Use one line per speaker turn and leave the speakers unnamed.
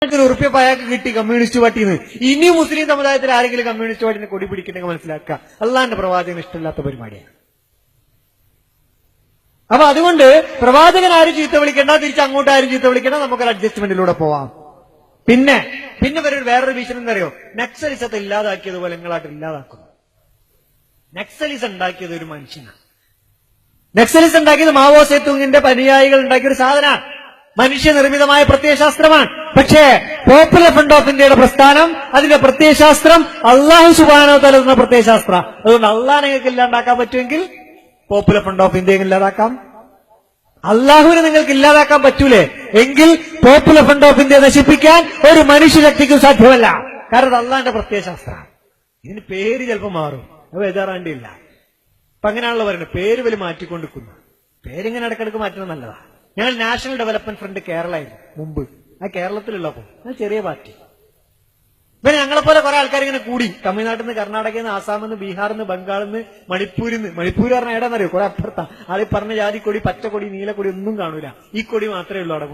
ഉറുപ്പ്യ അയാൾക്ക് കിട്ടി കമ്മ്യൂണിസ്റ്റ് പാർട്ടിന്ന്. ഇനി മുസ്ലിം സമുദായത്തിൽ ആരെങ്കിലും കമ്മ്യൂണിസ്റ്റ് പാർട്ടിനെ കൊടി പിടിക്കണമെങ്കിൽ മനസ്സിലാക്കുക, അള്ളാന്റെ പ്രവാചകന് ഇഷ്ടമില്ലാത്ത പരിപാടിയാണ്. അപ്പൊ അതുകൊണ്ട് പ്രവാചകൻ ആരും ചീത്ത വിളിക്കേണ്ട, തിരിച്ച് അങ്ങോട്ട് ആരും ചീത്ത വിളിക്കേണ്ട, നമുക്കൊരു അഡ്ജസ്റ്റ്മെന്റിലൂടെ പോവാം. പിന്നെ വേറൊരു ഭീഷണി എന്തറിയോ? നക്സലിസത്തെ ഇല്ലാതാക്കിയതുപോലെ നിങ്ങളായിട്ട് ഇല്ലാതാക്കുന്നു. നക്സലിസം ഉണ്ടാക്കിയത് ഒരു മനുഷ്യനാണ്. നക്സലിസം ഉണ്ടാക്കിയത് മാവോ സേതുങ്ങിന്റെ അനുയായികൾ ഉണ്ടാക്കിയ ഒരു സാധനമാണ്, മനുഷ്യനിർമ്മിതമായ പ്രത്യയശാസ്ത്രമാണ്. പക്ഷേ പോപ്പുലർ ഫ്രണ്ട് ഓഫ് ഇന്ത്യയുടെ പ്രസ്ഥാനം, അതിന്റെ പ്രത്യയശാസ്ത്രം അള്ളാഹു സുബ്ഹാനഹു വ തആല തന്ന പ്രത്യയശാസ്ത്ര. അതുകൊണ്ട് അള്ളാഹ് നിങ്ങൾക്ക് ഇല്ലാണ്ടാക്കാൻ പറ്റുമെങ്കിൽ പോപ്പുലർ ഫ്രണ്ട് ഓഫ് ഇന്ത്യയെ ഇല്ലാതാക്കാം. അള്ളാഹുവിനെ നിങ്ങൾക്ക് ഇല്ലാതാക്കാൻ പറ്റൂലേ? എങ്കിൽ പോപ്പുലർ ഫ്രണ്ട് ഓഫ് ഇന്ത്യ നശിപ്പിക്കാൻ ഒരു മനുഷ്യശക്തിക്കും സാധ്യമല്ല. കാരണം അത് അള്ളാഹിന്റെ പ്രത്യയശാസ്ത്രമാണ്. ഇതിന് പേര് ചിലപ്പോൾ മാറും, അത് എഴുതാറാണ്ടില്ല. അപ്പൊ അങ്ങനെയാണല്ലോ പറയുന്നത്, പേര് വലിയ മാറ്റിക്കൊണ്ടിരിക്കുന്നു. പേരിങ്ങനെ ഇടക്കിടക്ക് മാറ്റുന്നത് നല്ലതാണ്. ഞങ്ങൾ നാഷണൽ ഡെവലപ്മെന്റ് ഫ്രണ്ട് കേരളമായിരുന്നു മുമ്പ്. ആ കേരളത്തിലുള്ളപ്പോ അത് ചെറിയ പാർട്ടി. പിന്നെ ഞങ്ങളെപ്പോലെ കുറെ ആൾക്കാർ ഇങ്ങനെ കൂടി, തമിഴ്നാട്ടിൽ നിന്ന്, കർണാടകയിൽ നിന്ന്, ആസാമിൽ നിന്ന്, ബീഹാറിൽ നിന്ന്, ബംഗാളിൽ നിന്ന്, മണിപ്പൂരിൽ നിന്ന്. മണിപ്പൂർ പറഞ്ഞാൽ എവിടെയെന്നറിയോ? കുറെ അപ്പുറത്താ. അത് പറഞ്ഞ ജാതി കൊടി, പച്ചക്കൊടി, നീലക്കൊടി ഒന്നും കാണൂല. ഈ കൊടി മാത്രമേ ഉള്ളൂ അവിടെ.